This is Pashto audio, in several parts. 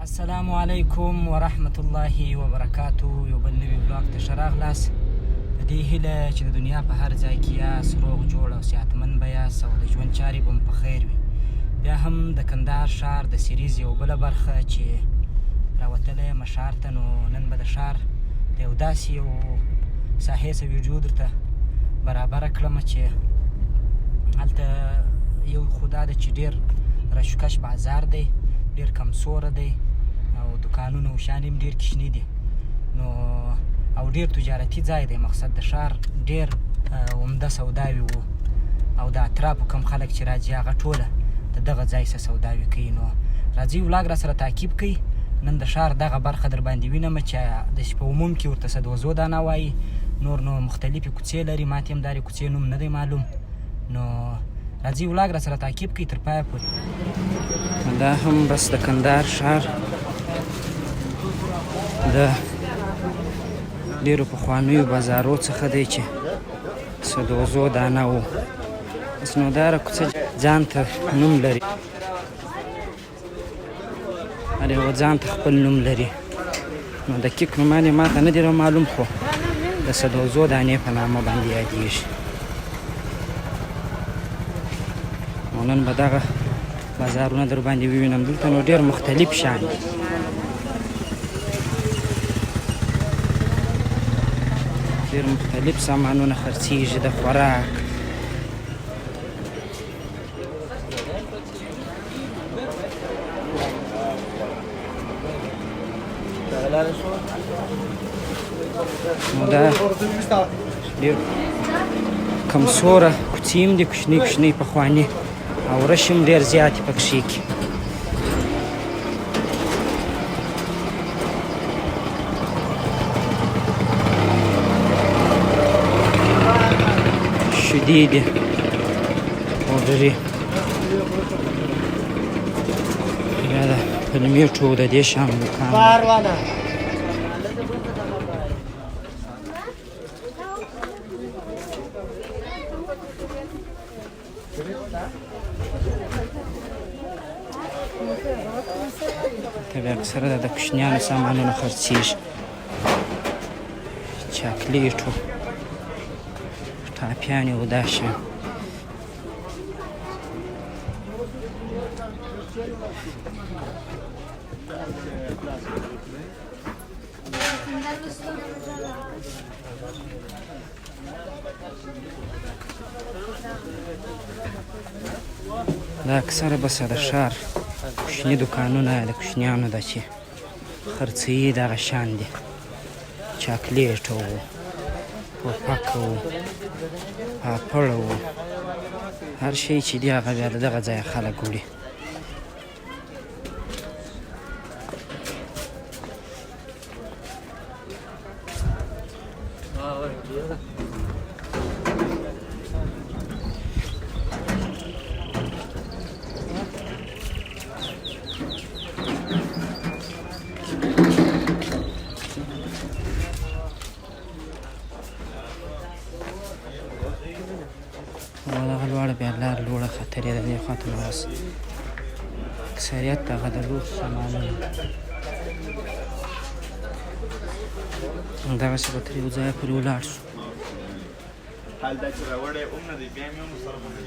السلام علیکم ورحمت الله وبرکاتو. یو بل نوي بلاګ ته ښه راغلاست. په دې هیله چې د دنیا په هر ځای کې یاست روغ جوړ او صحتمند به یاست او د ژوند چارې به مو په خیر وي. بیا هم د کندهار ښار د سیریز یو بله برخه چې راوتلی یم ښار ته، نو نن به د ښار د یو داسې یو ساحې څه ویډیو درته برابره کړمه چې هلته یو خو دا ده چې ډېر رشکش بازار دی، ډېر کمسوره دی او دکانونه او شیان هم ډېر کوچني دي، نو او ډېر تجارتي ځای دی. مقصد د ښار ډېر عمده سوداوي وو او د اطرافو کم خلک چې راځي هغه ټوله د دغه ځای څه سوداوي کوي. نو راځئ ولاګ را سره تعقیب کوئ. نن د ښار دغه برخه در باندې وینم چې داسې په عموم کې ورته سدوزو دانه وایي، نور نو مختلفې کوڅې لري، ما ته هم دا کوڅې نوم نه دی معلوم. نو راځئ ولاګ را سره تعقیب کوئ تر پایه پورې. دا هم بس د کندهار ښار د ډېرو پخوانیو بازارو څخه دی چې سدوزو دانه و. بس نو داره کوڅه ځان ته نوم لري، هر یوه ځان ته خپل نوم لري. نو دقیق نومان یې ما ته نه دي معلوم، خو د سدوزو دانې په نامه باندې یادېږي. نو نن به دغه بازارونه در باندې ووینم. دلته نو ډېر مختلف شیان دي، ډېر مختلف سامانونه خرڅېږي د خوراک. نو دا ډېر کمسوره کوڅې هم دي، کوچنۍ کوچنۍ پخواني او رش هم ډېر زیات پکښې کې. شیدې دي، پوډرې، بیا د پلمېټو د دې شیانو دوکان. بیا اکثره د کوچنیانو سامانونه خرڅېږي، چاکلیټو، ټاپیانې او دا شیان. دا اکثره بس د ښار کوچني دوکانونه د کوچنیانو ده چې خرڅوي دغه شیان دي، چاکلیټ و پوپک و پاپړ و هر شی چې دی هغه بیا د دغه ځایه خلک وړي. دغه لوړه بیا لار لوړه خطرې ده، دې خوا ته نو اوس اکثریت دغه د لوښو سامانونه دغسې به تر یو ځایه پورې ولاړ شو.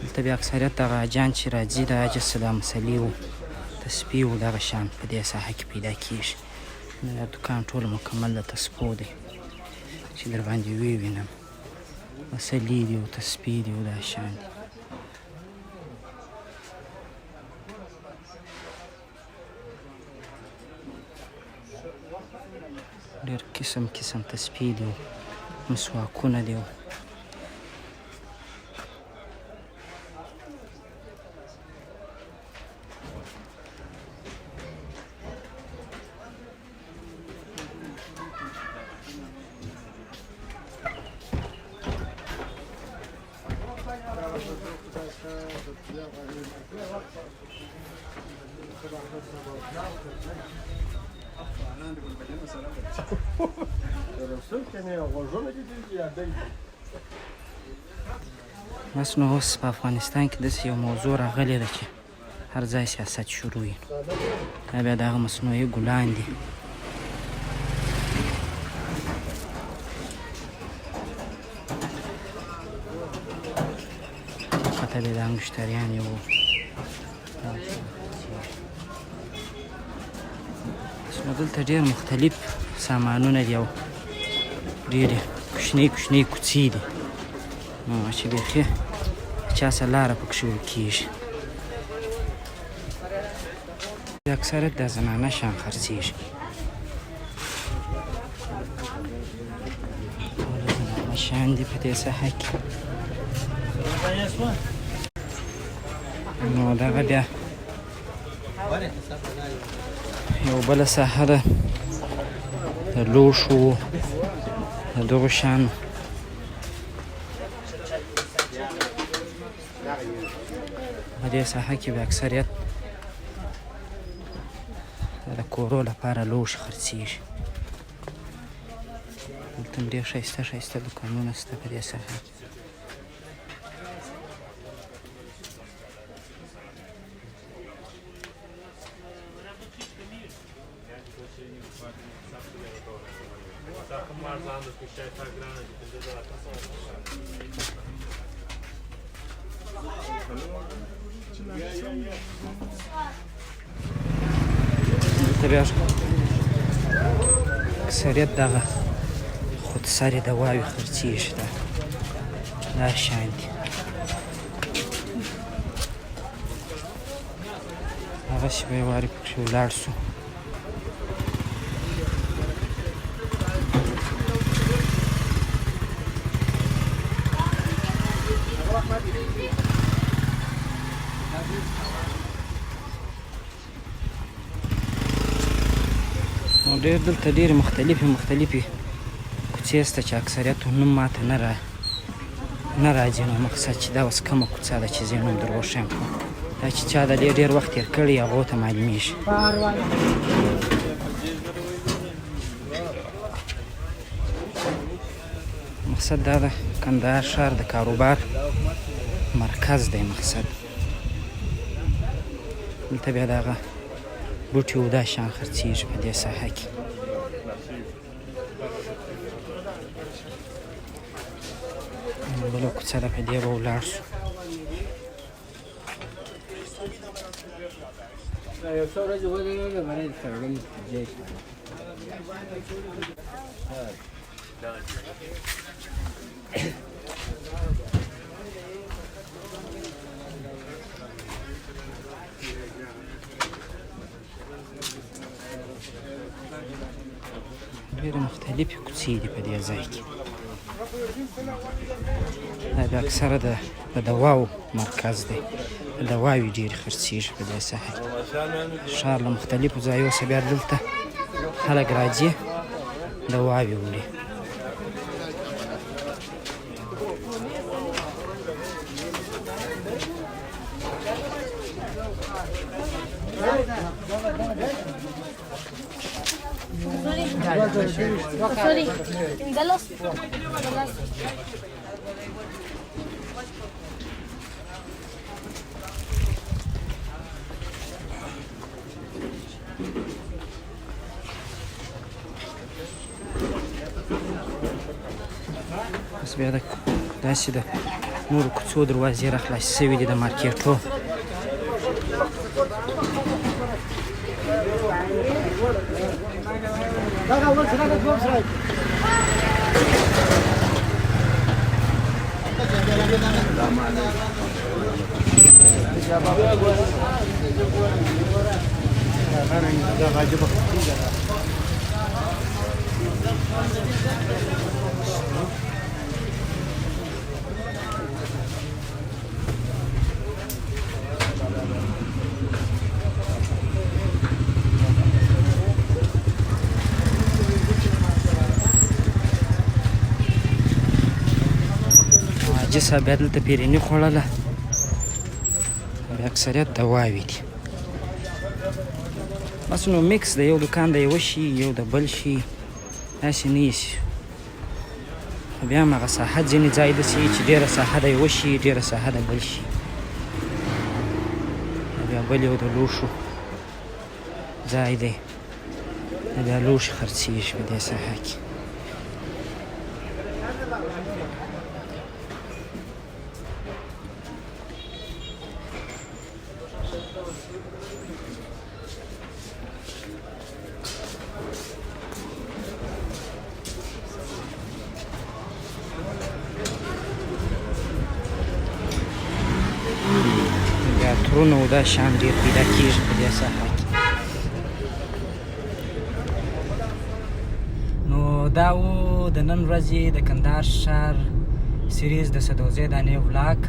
دلته بیا اکثریت دغه حاجیان چې راځي د حج څه دا مسلې و، تسبیح و دغه شیان په دې ساحه کې پیدا کېږي. دا دوکان ټول مکمل د تسبو دی چې در باندې ووینم، مسلې دي او تسبیح دي او دا شیان دي. ډېر قسم قسم تسبیح دي او مسواکونه دي. بس نو اوس په افغانستان کې داسې یو موضوع راغلې ده چې هر ځای سیاست شروع وي. دا بیا دغه مصنوعي ګلان دي. خطه دې دا مشتریان یې وو. نو دلته ډېر مختلف سامانونه دي او ډېرې کوچنۍ کوچنۍ کوڅې دي چې بیخي چا څه لاره پکښې ورکېږي. اکثریت د زنانه شیان خرڅېږي. ټول زنانه شیان دي په دې ساحه کې. نو دغه بیا یو بله ساحه ده د لوښو د دغو شیانو. په دې ساحه کې به اکثریت د کورو لپاره لوښي خرڅېږي. دلته هم ډېر ښایسته ښایسته دوکانونه شته په دې ساحه کې. دلته بیا اکثریت دغه خودسرې دواوې خرڅېږي. دا شیان دي. هغسې به یې وارې پکښې ولاړ شو. نو ډېر دلته ډېرې مختلفې کوڅې شته چې اکثریت نوم ماته نه راځي. نو مقصد چې دا اوس کومه کوڅه ده چې زه یې نوم در وښیم. دا چې چا د ډېر وخت تېر کړی هغو ته معلومېږي. مقصد دا ده کندهار ښار د کاروبار مرکز دی. مقصد دلته بیا دغه بوټي او دا شیان خرڅېږي په دې ساحه کې. بله کوڅه ده په دې به ولاړ شو. ډېرې مختلفې کوڅې دي په دې ځای کې. دا د اکثره د دواو مرکز دی. دواوې ډېرې خرڅېږي په دې ساحه کې. ښار له مختلفو ځایو څخه بیا دلته خلک راځي دواوې وړي. بس بیا داسې د نورو کوڅو دروازې را خلاصې شوي دي د مارکېټو. حاجي صاحب بیا دلته پیریني خوړله. بیا اکثریت دواوې دي. بس نو میکس د یو دوکان د یوه شي یو د بل شي داسې نه ایسي. بیا هم هغه ساحه ځینې ځای داسې وي چې ډېره ساحه د یوه شي ډېره ساحه د بل شي. بیا بل یو د لوښو ځای دی بیا لوښي خرڅېږي په دې ساحه کې. بیا ترونه او دا شیان ډېر پیدا کېږي په دې ساحه کې. نو دا و د نن ورځې د کندهار ښار سیریز د سدوزۍ دانې ولاګ.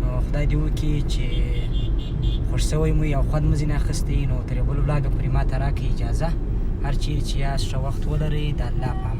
نو خدای دې وکړي چې خوښ شوی مو او خوند مو ځینې اخیستی. نو تر یو بل ولاګه پورې ما ته راکړئ اجازه. هر چیرې چې یاست ښه وخت ولرئ. د الله په